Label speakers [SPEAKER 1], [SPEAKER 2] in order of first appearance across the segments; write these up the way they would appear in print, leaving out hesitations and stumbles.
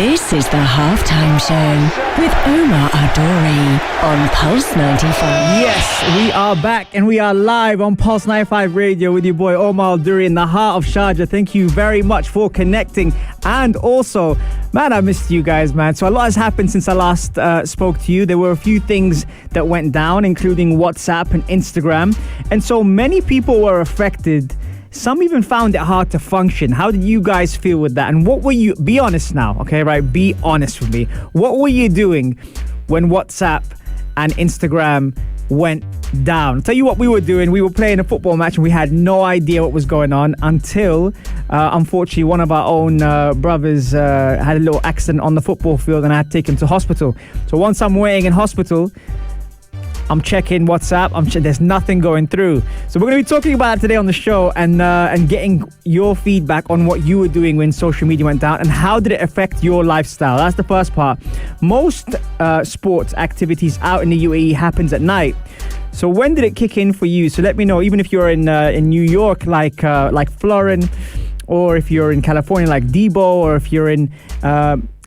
[SPEAKER 1] This is the Halftime Show with Omar Adori on Pulse 95.
[SPEAKER 2] Yes, we are back and we are live on Pulse 95 Radio with your boy Omar Adori in the heart of Sharjah. Thank you very much for connecting. And also, man, I missed you guys, man. So a lot has happened since I last spoke to you. There were a few things that went down, including WhatsApp and Instagram. And so many people were affected. Some even found it hard to function. How did you guys feel with that? And what were you... Be honest now, okay, right? Be honest with me. What were you doing when WhatsApp and Instagram went down? I'll tell you what we were doing. We were playing a football match and we had no idea what was going on until, unfortunately, one of our own brothers had a little accident on the football field and I had to take him to hospital. So once I'm waiting in hospital, I'm checking WhatsApp. There's nothing going through. So we're going to be talking about it today on the show and getting your feedback on what you were doing when social media went down and how did it affect your lifestyle. That's the first part. Most sports activities out in the UAE happens at night. So when did it kick in for you? So let me know, even if you're in New York like Florin, or if you're in California like Debo, or if you're in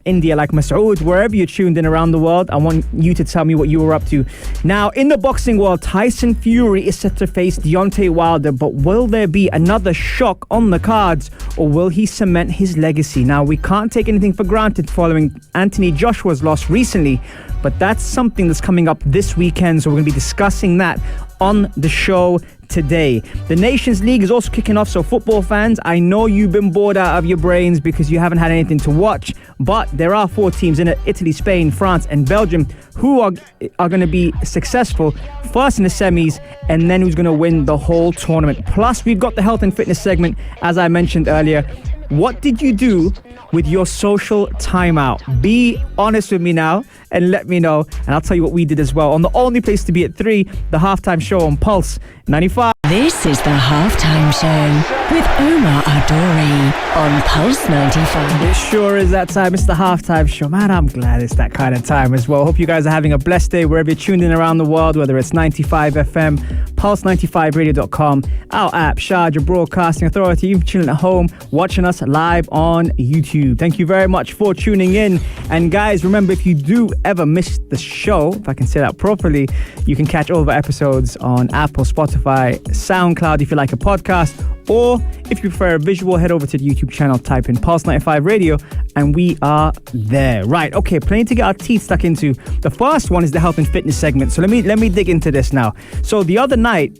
[SPEAKER 2] India like Masoud, wherever you're tuned in around the world, I want you to tell me what you were up to. Now, in the boxing world, Tyson Fury is set to face Deontay Wilder, but will there be another shock on the cards, or will he cement his legacy? Now, we can't take anything for granted following Anthony Joshua's loss recently, but that's something that's coming up this weekend, so we're going to be discussing that on the show today. The Nations League is also kicking off, so football fans, I know you've been bored out of your brains because you haven't had anything to watch, but there are 4 teams in it: Italy, Spain, France and Belgium, who are going to be successful first in the semis and then who's going to win the whole tournament. Plus, we've got the health and fitness segment, as I mentioned earlier. What did you do with your social timeout? Be honest with me now and let me know, and I'll tell you what we did as well on the only place to be at 3, the Halftime Show on Pulse 95.
[SPEAKER 1] This is the Halftime Show with Omar Adori on Pulse 95.
[SPEAKER 2] It sure is that time. It's the Halftime Show. Man, I'm glad it's that kind of time as well. Hope you guys are having a blessed day wherever you're tuned in around the world, whether it's 95 FM, pulse95radio.com, our app, Sharjah Broadcasting Authority. You're chilling at home, watching us live on YouTube. Thank you very much for tuning in. And guys, remember, if you do ever miss the show, if I can say that properly, you can catch all of our episodes on Apple, Spotify, SoundCloud if you like a podcast, or if you prefer a visual, head over to the YouTube channel, type in Pulse 95 Radio, and we are there. Right, okay, plenty to get our teeth stuck into. The first one is the health and fitness segment. So let me dig into this now. So the other night,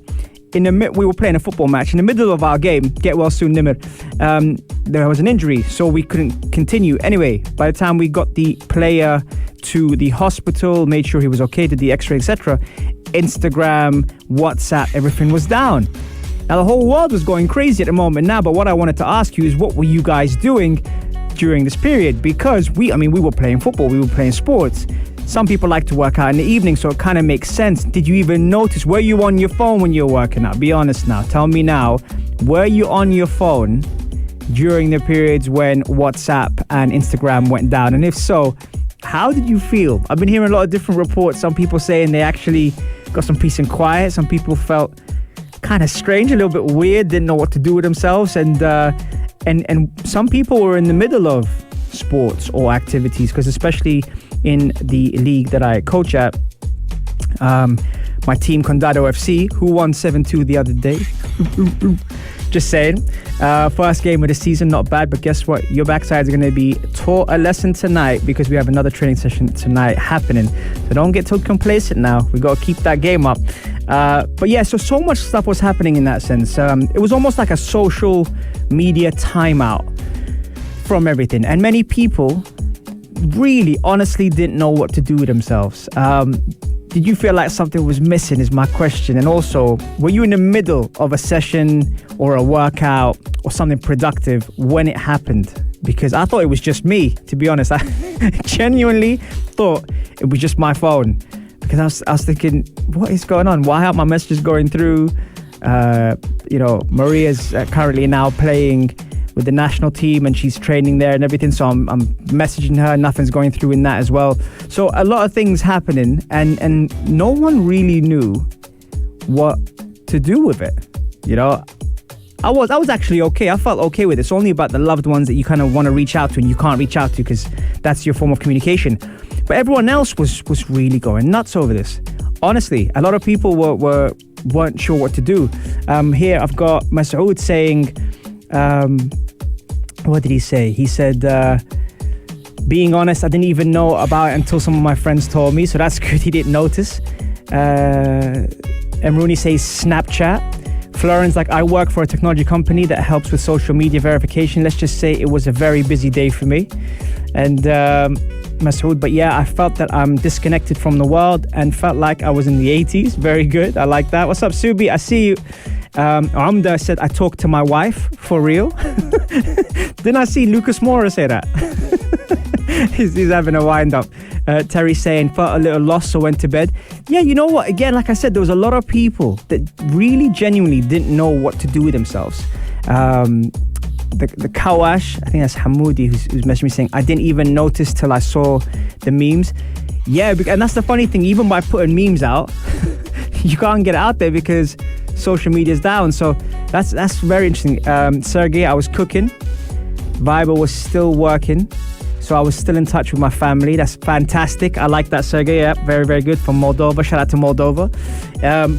[SPEAKER 2] we were playing a football match. In the middle of our game, get well soon, Nimir, there was an injury, so we couldn't continue. Anyway, by the time we got the player to the hospital, made sure he was okay, did the x-ray, etc., Instagram, WhatsApp, everything was down. Now, the whole world was going crazy at the moment now, but what I wanted to ask you is, what were you guys doing during this period? Because we were playing football, we were playing sports. Some people like to work out in the evening, so it kind of makes sense. Did you even notice? Were you on your phone when you were working out? Be honest now. Tell me now. Were you on your phone during the periods when WhatsApp and Instagram went down? And if so, how did you feel? I've been hearing a lot of different reports. Some people saying they actually got some peace and quiet. Some people felt kind of strange, a little bit weird, didn't know what to do with themselves. And some people were in the middle of sports or activities, because especially in the league that I coach at, my team Condado FC, who won 7-2 the other day. Just saying. First game of the season, not bad, but guess what? Your backsides are going to be taught a lesson tonight, because we have another training session tonight happening. So don't get too complacent now. We got to keep that game up. But yeah, so much stuff was happening in that sense. It was almost like a social media timeout from everything. And many people really honestly didn't know what to do with themselves. Did you feel like something was missing is my question. And also, were you in the middle of a session or a workout or something productive when it happened? Because I thought it was just me, to be honest. I genuinely thought it was just my phone. Because I was thinking, what is going on? Why aren't my messages going through? Maria's currently now playing with the national team and she's training there and everything, so I'm messaging her, nothing's going through in that as well. So a lot of things happening, and no one really knew what to do with it. I was actually okay. I felt okay with it. It's only about the loved ones that you kind of want to reach out to and you can't reach out to because that's your form of communication. But everyone else was really going nuts over this. Honestly, a lot of people weren't sure what to do. Here I've got Masoud saying, what did he say? He said, being honest, I didn't even know about it until some of my friends told me, so that's good. He didn't notice. Emrooney says Snapchat. Florence like, I work for a technology company that helps with social media verification. Let's just say it was a very busy day for me. And Masoud, but yeah, I felt that I'm disconnected from the world and felt like I was in the 80s. Very good. I like that. What's up, Subi? I see you. Amda said, I talked to my wife. For real? Didn't I see Lucas Moura say that? he's having a wind up. Terry saying, felt a little lost, so went to bed. Yeah, you know what? Again, like I said, there was a lot of people that really genuinely didn't know what to do with themselves. The Kawash, I think that's Hamoudi who's messaging me saying, I didn't even notice till I saw the memes. Yeah, and that's the funny thing, even by putting memes out, you can't get it out there because social media is down. So that's very interesting. Sergey, I was cooking. Viber was still working. So I was still in touch with my family. That's fantastic. I like that, Sergey. Yeah, very, very good. From Moldova. Shout out to Moldova.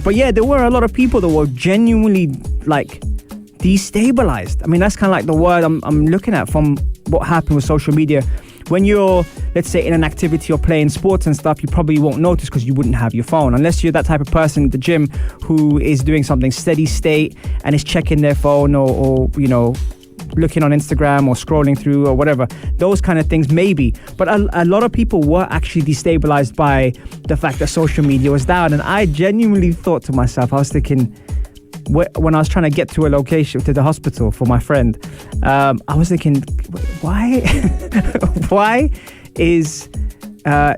[SPEAKER 2] But yeah, there were a lot of people that were genuinely like destabilized. I mean, that's kind of like the word I'm looking at from what happened with social media. When you're, let's say, in an activity or playing sports and stuff, you probably won't notice because you wouldn't have your phone. Unless you're that type of person at the gym who is doing something steady state and is checking their phone or you know, looking on Instagram or scrolling through or whatever. Those kind of things, maybe. But a lot of people were actually destabilized by the fact that social media was down. And I genuinely thought to myself, I was thinking, when I was trying to get to a location, to the hospital for my friend, I was thinking, why? Why is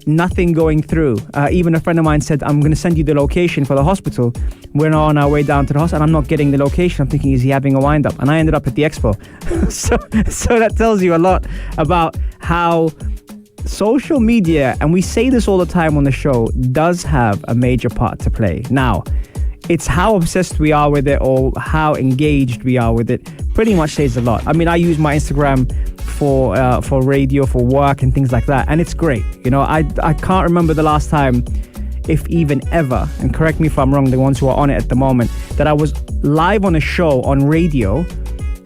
[SPEAKER 2] nothing going through? Even a friend of mine said, I'm going to send you the location for the hospital. We're now on our way down to the hospital and I'm not getting the location. I'm thinking, is he having a wind up? And I ended up at the expo. so that tells you a lot about how social media, and we say this all the time on the show, does have a major part to play. Now, it's how obsessed we are with it or how engaged we are with it pretty much says a lot. I mean, I use my Instagram for radio, for work and things like that, and it's great. You know, I can't remember the last time, if even ever, and correct me if I'm wrong, the ones who are on it at the moment, that I was live on a show on radio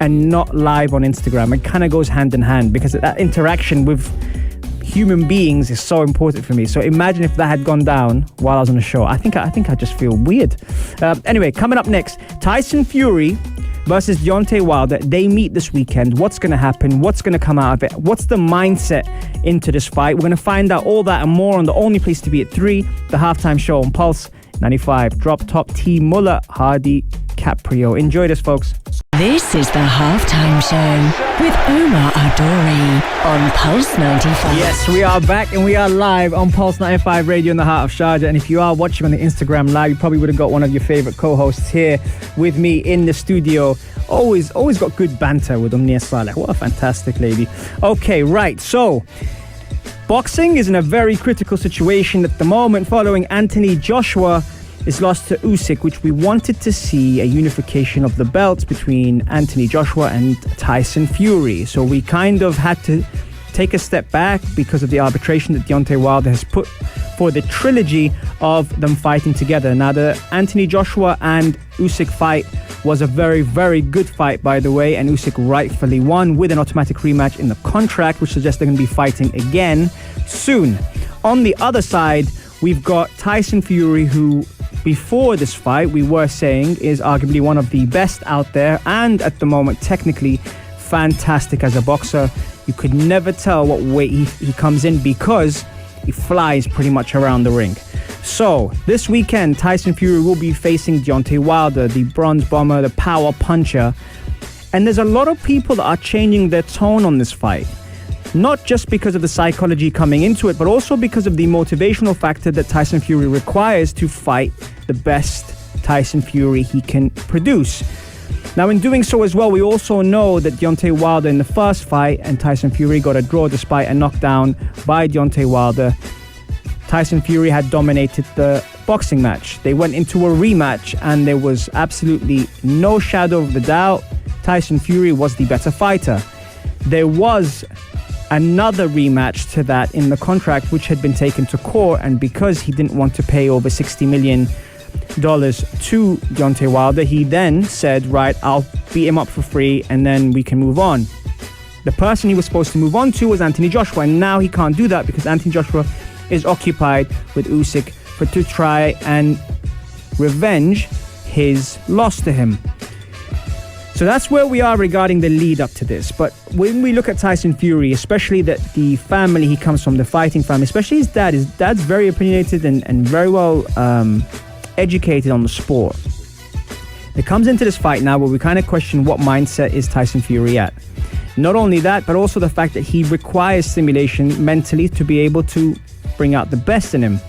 [SPEAKER 2] and not live on Instagram. It kind of goes hand in hand because that interaction with human beings is so important for me. So imagine if that had gone down while I was on the show. I think I just feel weird. Anyway, coming up next, Tyson Fury versus Deontay Wilder. They meet this weekend. What's going to happen? What's going to come out of it? What's the mindset into this fight? We're going to find out all that and more on the only place to be at 3, the halftime show on Pulse 95. Drop top T Muller, Hardy, Caprio. Enjoy this, folks.
[SPEAKER 1] This is the halftime show with Omar Adori on Pulse 95.
[SPEAKER 2] Yes, we are back and we are live on Pulse 95 Radio in the heart of Sharjah. And if you are watching on the Instagram live, you probably would have got one of your favorite co-hosts here with me in the studio. Always got good banter with Umnia Saleh. What a fantastic lady. Okay, right. So, boxing is in a very critical situation at the moment following Anthony Joshua is lost to Usyk, which we wanted to see a unification of the belts between Anthony Joshua and Tyson Fury. So we kind of had to take a step back because of the arbitration that Deontay Wilder has put for the trilogy of them fighting together. Now, the Anthony Joshua and Usyk fight was a very, very good fight, by the way, and Usyk rightfully won with an automatic rematch in the contract, which suggests they're going to be fighting again soon. On the other side, we've got Tyson Fury, who before this fight we were saying is arguably one of the best out there and at the moment technically fantastic as a boxer. You could never tell what weight he comes in because he flies pretty much around the ring. So this weekend Tyson Fury will be facing Deontay Wilder, the bronze bomber, the power puncher, and there's a lot of people that are changing their tone on this fight. Not just because of the psychology coming into it, but also because of the motivational factor that Tyson Fury requires to fight the best Tyson Fury he can produce. Now, in doing so as well, we also know that Deontay Wilder in the first fight and Tyson Fury got a draw despite a knockdown by Deontay Wilder. Tyson Fury had dominated the boxing match. They went into a rematch and there was absolutely no shadow of the doubt Tyson Fury was the better fighter. There was another rematch to that in the contract, which had been taken to court, and because he didn't want to pay over $60 million to Deontay Wilder, he then said, right, I'll beat him up for free and then we can move on. The person he was supposed to move on to was Anthony Joshua, and now he can't do that because Anthony Joshua is occupied with Usyk to try and revenge his loss to him. So that's where we are regarding the lead up to this. But when we look at Tyson Fury, especially that the family he comes from, the fighting family, especially his dad's very opinionated and very well educated on the sport. It comes into this fight now where we kind of question what mindset is Tyson Fury at. Not only that, but also the fact that he requires stimulation mentally to be able to bring out the best in him.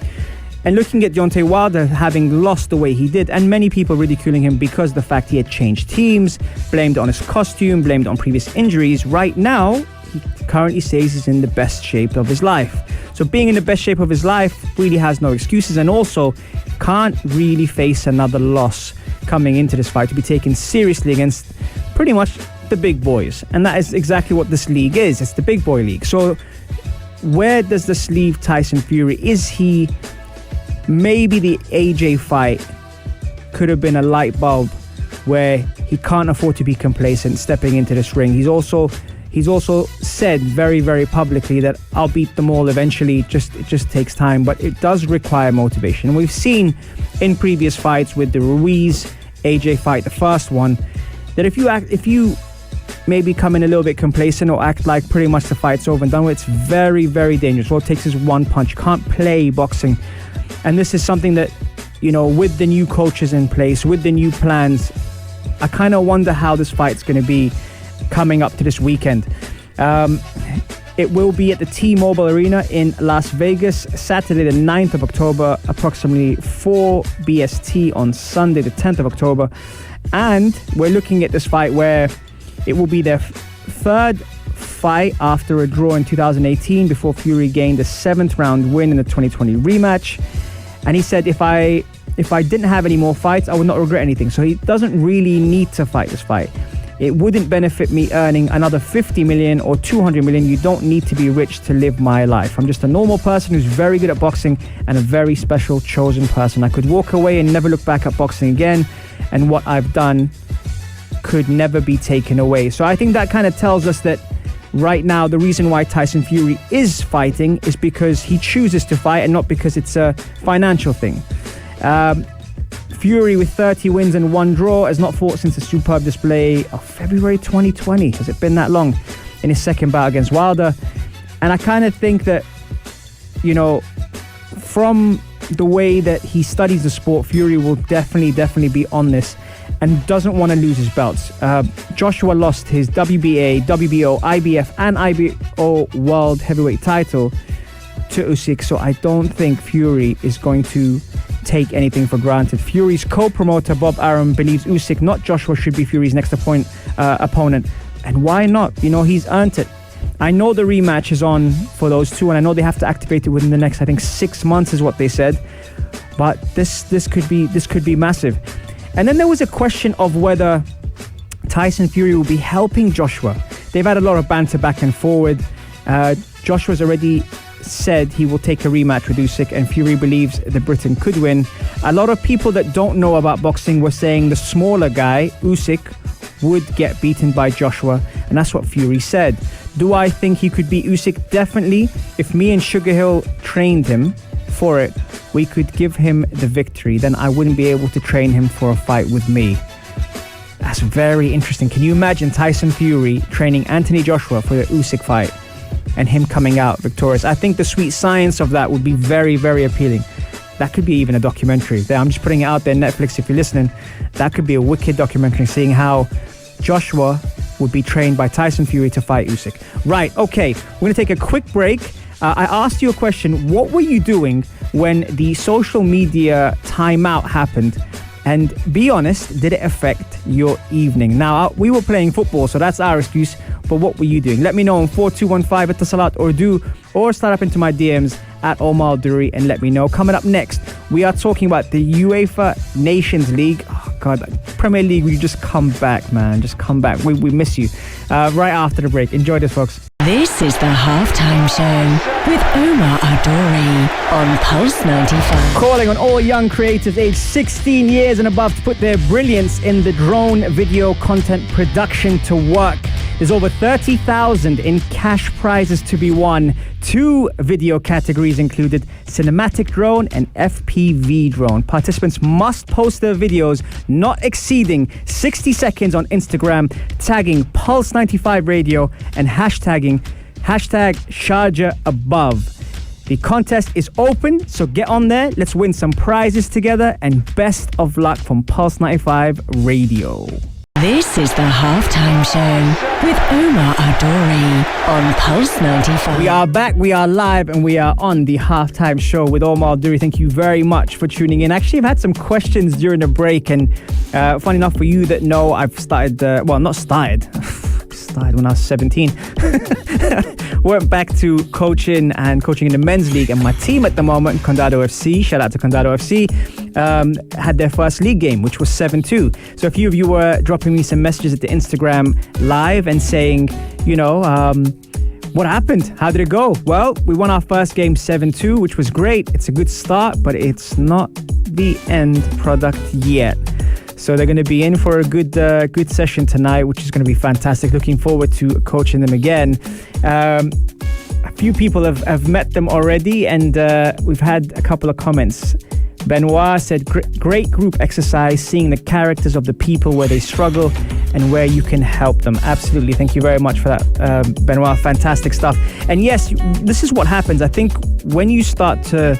[SPEAKER 2] And looking at Deontay Wilder having lost the way he did, and many people ridiculing him because of the fact he had changed teams, blamed on his costume, blamed on previous injuries. Right now, he currently says he's in the best shape of his life. So being in the best shape of his life really has no excuses, and also can't really face another loss coming into this fight to be taken seriously against pretty much the big boys. And that is exactly what this league is. It's the big boy league. So where does this leave Tyson Fury? Is he... Maybe the AJ fight could have been a light bulb where he can't afford to be complacent stepping into this ring. He's also said very, very publicly that I'll beat them all eventually. It just takes time, but it does require motivation. And we've seen in previous fights with the Ruiz AJ fight, the first one, that if you maybe come in a little bit complacent or act like pretty much the fight's over and done with, it's very, very dangerous. All it takes is one punch. You can't play boxing. And this is something that, you know, with the new coaches in place, with the new plans, I kind of wonder how this fight's going to be coming up to this weekend. It will be at the T-Mobile Arena in Las Vegas, Saturday the 9th of October, approximately 4 BST on Sunday the 10th of October. And we're looking at this fight where it will be their third fight after a draw in 2018 before Fury gained a 7th round win in the 2020 rematch. And he said, if I didn't have any more fights, I would not regret anything. So he doesn't really need to fight this fight. It wouldn't benefit me earning another 50 million or 200 million. You don't need to be rich to live my life. I'm just a normal person who's very good at boxing and a very special chosen person. I could walk away and never look back at boxing again. And what I've done could never be taken away. So I think that kind of tells us that right now, the reason why Tyson Fury is fighting is because he chooses to fight and not because it's a financial thing. Fury, with 30 wins and 1 draw, has not fought since a superb display of February 2020. Has it been that long? In his second bout against Wilder. And I kind of think that, you know, from the way that he studies the sport, Fury will definitely be on this and doesn't want to lose his belts. Joshua lost his WBA, WBO, IBF and IBO World Heavyweight title to Usyk, so I don't think Fury is going to take anything for granted. Fury's co-promoter Bob Arum believes Usyk, not Joshua, should be Fury's next opponent. And why not? You know, he's earned it. I know the rematch is on for those two, and I know they have to activate it within the next, I think, 6 months is what they said. But this could be massive. And then there was a question of whether Tyson Fury will be helping Joshua. They've had a lot of banter back and forward. Joshua's already said he will take a rematch with Usyk, and Fury believes the Briton could win. A lot of people that don't know about boxing were saying the smaller guy, Usyk, would get beaten by Joshua, and that's what Fury said. Do I think he could beat Usyk? Definitely. If me and Sugar Hill trained him for it, we could give him the victory. Then I wouldn't be able to train him for a fight with me. That's very interesting. Can you imagine Tyson Fury training Anthony Joshua for the Usyk fight and him coming out victorious? I think the sweet science of that would be very, very appealing. That could be even a documentary. I'm just putting it out there, Netflix, if you're listening. That could be a wicked documentary, seeing how Joshua would be trained by Tyson Fury to fight Usyk. Right, okay, we're going to take a quick break. I asked you a question. What were you doing when the social media timeout happened? And be honest, did it affect your evening? Now, we were playing football, so that's our excuse. But what were you doing? Let me know on 4215 at Tasalat or start up into my DMs at Omar Duri and let me know. Coming up next, we are talking about the UEFA Nations League. God, Premier League, will you just come back, man? Just come back. We miss you. Right after the break. Enjoy this, folks.
[SPEAKER 1] This is the Halftime Show with Omar Adori on Pulse 95.
[SPEAKER 2] Calling on all young creatives aged 16 years and above to put their brilliance in the drone video content production to work. There's over 30,000 in cash prizes to be won. 2 video categories included: cinematic drone and FPV drone. Participants must post their videos not exceeding 60 seconds on Instagram, tagging Pulse 95 Radio and hashtag Sharjah above. The contest is open, so get on there. Let's win some prizes together, and best of luck from Pulse 95 Radio.
[SPEAKER 1] This is the Halftime Show with Omar Adori on Pulse 95.
[SPEAKER 2] We are back, we are live, and we are on the Halftime Show with Omar Adori. Thank you very much for tuning in. Actually, I've had some questions during the break, and funny enough, for you that know, I've started when I was 17. Went back to coaching in the men's league, and my team at the moment, Condado FC, shout out to Condado FC, had their first league game, which was 7-2. So a few of you were dropping me some messages at the Instagram live and saying, what happened? How did it go? Well, we won our first game 7-2, which was great. It's a good start, but it's not the end product yet. So they're going to be in for a good session tonight, which is going to be fantastic. Looking forward to coaching them again. A few people have met them already, and we've had a couple of comments. Benoit said, great group exercise, seeing the characters of the people where they struggle and where you can help them. Absolutely. Thank you very much for that, Benoit. Fantastic stuff. And yes, this is what happens. I think when you start to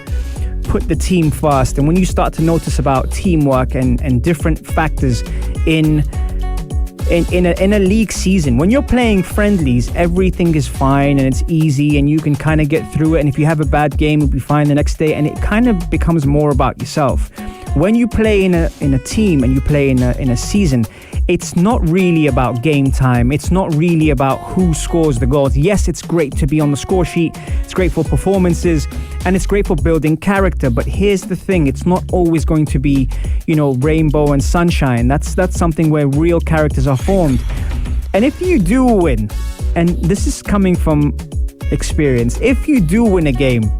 [SPEAKER 2] put the team first, and when you start to notice about teamwork and different factors in a league season, when you're playing friendlies, everything is fine and it's easy and you can kind of get through it, and if you have a bad game, it'll be fine the next day, and it kind of becomes more about yourself. When you play in a team and you play in a season, it's not really about game time. It's not really about who scores the goals. Yes, it's great to be on the score sheet. It's great for performances, and it's great for building character. But here's the thing. It's not always going to be, rainbow and sunshine. That's something where real characters are formed. And if you do win, and this is coming from experience, if you do win a game,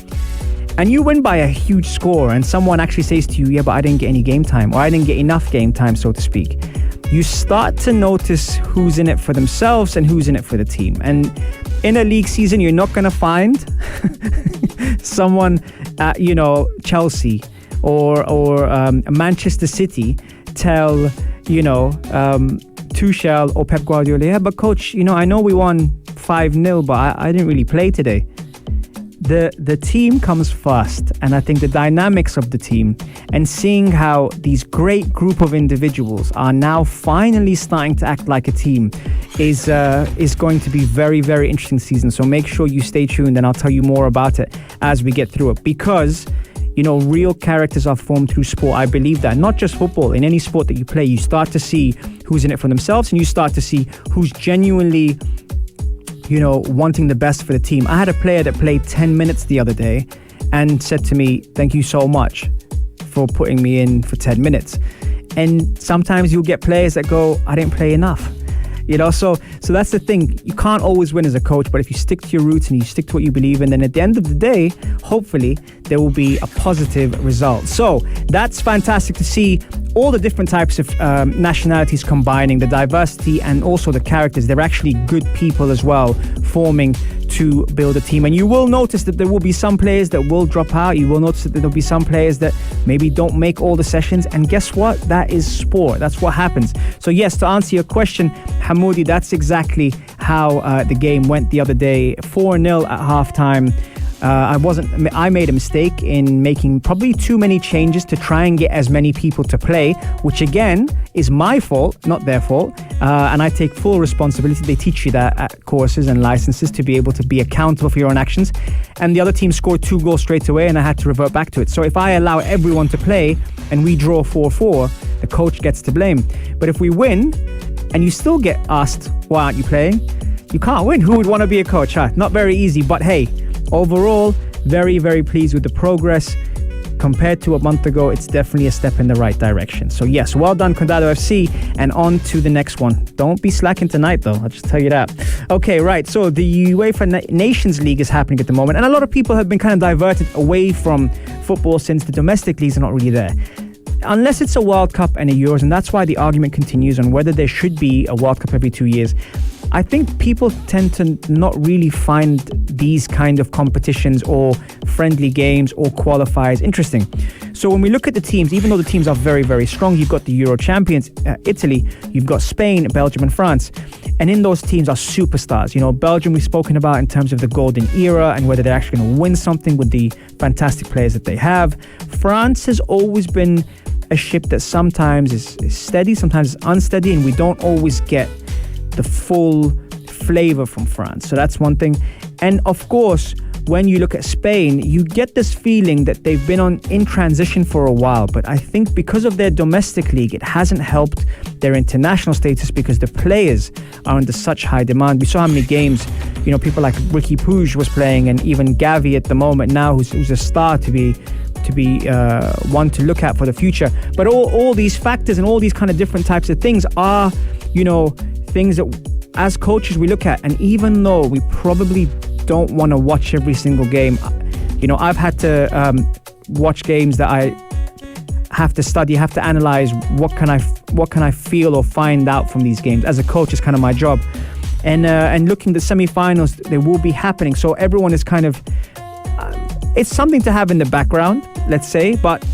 [SPEAKER 2] and you win by a huge score, and someone actually says to you, yeah, but I didn't get any game time, or I didn't get enough game time, so to speak, you start to notice who's in it for themselves and who's in it for the team. And in a league season, you're not going to find someone at, Chelsea or Manchester City tell, Tuchel or Pep Guardiola, yeah, but coach, I know we won 5-0, but I didn't really play today. The team comes first, and I think the dynamics of the team and seeing how these great group of individuals are now finally starting to act like a team is going to be very, very interesting season. So make sure you stay tuned, and I'll tell you more about it as we get through it, because real characters are formed through sport. I believe that. Not just football. In any sport that you play, you start to see who's in it for themselves, and you start to see who's genuinely wanting the best for the team. I had a player that played 10 minutes the other day and said to me, thank you so much for putting me in for 10 minutes. And sometimes you'll get players that go, I didn't play enough. So that's the thing. You can't always win as a coach, but if you stick to your roots and you stick to what you believe in, then at the end of the day, hopefully there will be a positive result. So that's fantastic to see all the different types of nationalities combining, the diversity and also the characters. They're actually good people as well, forming to build a team. And you will notice that there will be some players that will drop out. You will notice that there'll be some players that maybe don't make all the sessions. And guess what? That is sport. That's what happens. So yes, to answer your question, Hamoudi, that's exactly how the game went the other day. 4-0 at halftime. I made a mistake in making probably too many changes to try and get as many people to play, which again is my fault, not their fault. And I take full responsibility. They teach you that at courses and licenses, to be able to be accountable for your own actions. And the other team scored 2 goals straight away, and I had to revert back to it. So if I allow everyone to play and we draw 4-4, the coach gets to blame. But if we win and you still get asked, why aren't you playing? You can't win. Who would want to be a coach? Not very easy, but hey, overall, very, very pleased with the progress. compared to a month ago, it's definitely a step in the right direction. So yes, well done, Condado FC, and on to the next one. Don't be slacking tonight, though. I'll just tell you that. Okay, right. So the UEFA Nations League is happening at the moment, and a lot of people have been kind of diverted away from football since the domestic leagues are not really there. Unless it's a World Cup and a Euros, and that's why the argument continues on whether there should be a World Cup every 2 years. I think people tend to not really find these kind of competitions or friendly games or qualifiers interesting. So when we look at the teams, even though the teams are very, very strong, you've got the Euro champions, Italy, you've got Spain, Belgium and France. And in those teams are superstars. You know, Belgium we've spoken about in terms of the golden era and whether they're actually going to win something with the fantastic players that they have. France has always been a ship that sometimes is steady, sometimes is unsteady, and we don't always get the full flavor from France. So that's one thing. And of course, when you look at Spain, you get this feeling that they've been in transition for a while. But I think because of their domestic league, it hasn't helped their international status because the players are under such high demand. We saw how many games, you know, people like Ricky Puig was playing, and even Gavi at the moment now, who's a star to be one to look at for the future. But all these factors and all these kind of different types of things are, you know, things that as coaches we look at. And even though we probably don't want to watch every single game, you know, I've had to watch games that I have to study, have to analyze. What can I feel or find out from these games? As a coach, it's kind of my job. And looking at the semi-finals, they will be happening. So everyone is kind of it's something to have in the background, let's say, but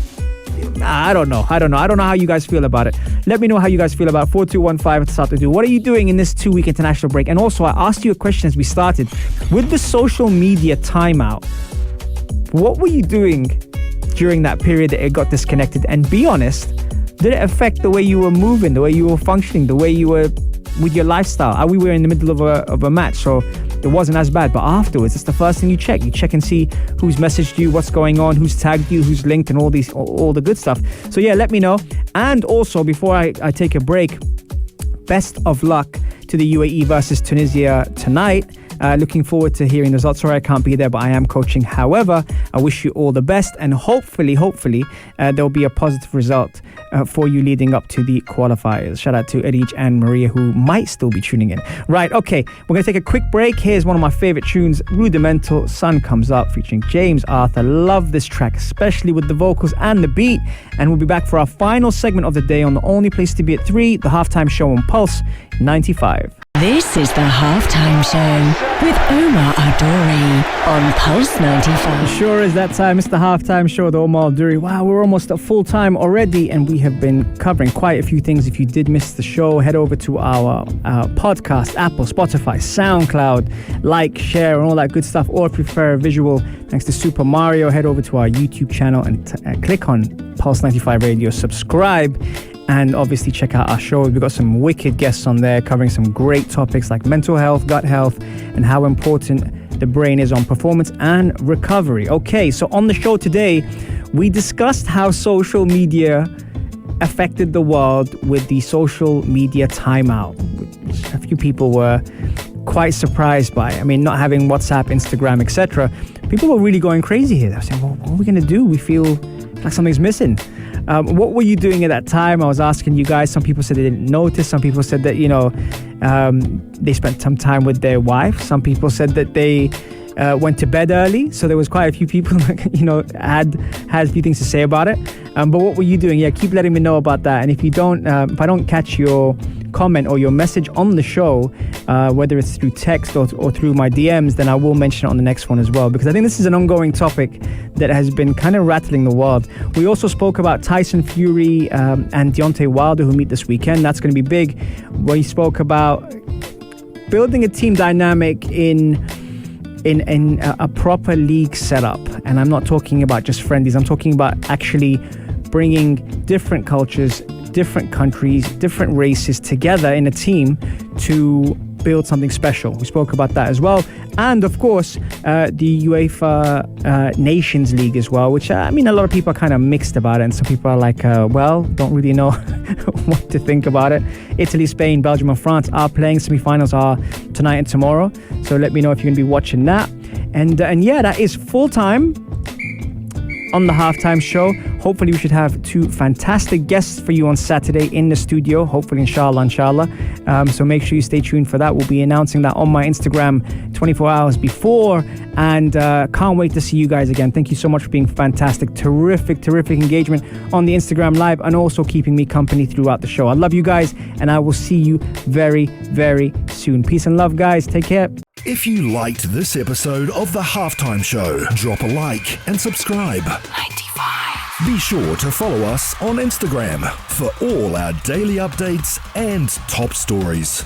[SPEAKER 2] I don't know how you guys feel about it. Let me know how you guys feel about it. 4215 at the start to do. What are you doing in this 2-week international break? And also, I asked you a question as we started. With the social media timeout, what were you doing during that period that it got disconnected? And be honest, did it affect the way you were moving, the way you were functioning, the way you were with your lifestyle? We were in the middle of a match, so it wasn't as bad. But afterwards, it's the first thing you check. You check and see who's messaged you, what's going on, who's tagged you, who's linked, and all the good stuff. So yeah, let me know. And also, before I take a break, best of luck to the UAE versus Tunisia tonight. Looking forward to hearing the results. Sorry I can't be there, but I am coaching. However, I wish you all the best, and hopefully there'll be a positive result for you leading up to the qualifiers. Shout out to Erich and Maria, who might still be tuning in. Right, okay, we're going to take a quick break. Here's one of my favorite tunes, Rudimental, Sun Comes Up, featuring James Arthur. Love this track, especially with the vocals and the beat. And we'll be back for our final segment of the day on the only place to be at 3, the halftime show on Pulse 95.
[SPEAKER 1] This is the Halftime Show with Omar Adori on Pulse 95.
[SPEAKER 2] Sure is that time. It's the Halftime Show with Omar Adori. Wow, we're almost at full time already, and we have been covering quite a few things. If you did miss the show, head over to our podcast, Apple, Spotify, SoundCloud, like, share, and all that good stuff. Or if you prefer visual, thanks to Super Mario, head over to our YouTube channel and click on Pulse 95 Radio, subscribe. And obviously check out our show. We've got some wicked guests on there covering some great topics like mental health, gut health, and how important the brain is on performance and recovery. Okay, so on the show today, we discussed how social media affected the world with the social media timeout, which a few people were quite surprised by. I mean, not having WhatsApp, Instagram, etc. People were really going crazy here. They were saying, well, what are we going to do? We feel like something's missing. What were you doing at that time? I was asking you guys. Some people said they didn't notice. Some people said that, you know, they spent some time with their wife. Some people said that they went to bed early. So there was quite a few people, you know, had a few things to say about it. But what were you doing? Yeah, keep letting me know about that. And if you don't, if I don't catch your comment or your message on the show, whether it's through text or through my DMs, then I will mention it on the next one as well, because I think this is an ongoing topic that has been kind of rattling the world. We also spoke about Tyson Fury and Deontay Wilder, who meet this weekend. That's going to be big. We spoke about building a team dynamic in a proper league setup. And I'm not talking about just friendlies. I'm talking about actually bringing different cultures, different countries, different races together in a team to build something special. We spoke about that as well. And of course, the UEFA Nations League as well, which I mean, a lot of people are kind of mixed about it. And some people are like, well, don't really know what to think about it. Italy, Spain, Belgium and France are playing. Semi-finals are tonight and tomorrow. So let me know if you're going to be watching that. And yeah, that is full time. on the halftime show. Hopefully we should have 2 fantastic guests for you on Saturday in the studio. Hopefully, inshallah. So make sure you stay tuned for that. We'll be announcing that on my Instagram 24 hours before, and can't wait to see you guys again. Thank you so much for being fantastic. Terrific engagement on the Instagram live, and also keeping me company throughout the show. I love you guys, and I will see you very, very soon. Peace and love, guys. Take care.
[SPEAKER 3] If you liked this episode of The Halftime Show, drop a like and subscribe.
[SPEAKER 1] 95.
[SPEAKER 3] Be sure to follow us on Instagram for all our daily updates and top stories.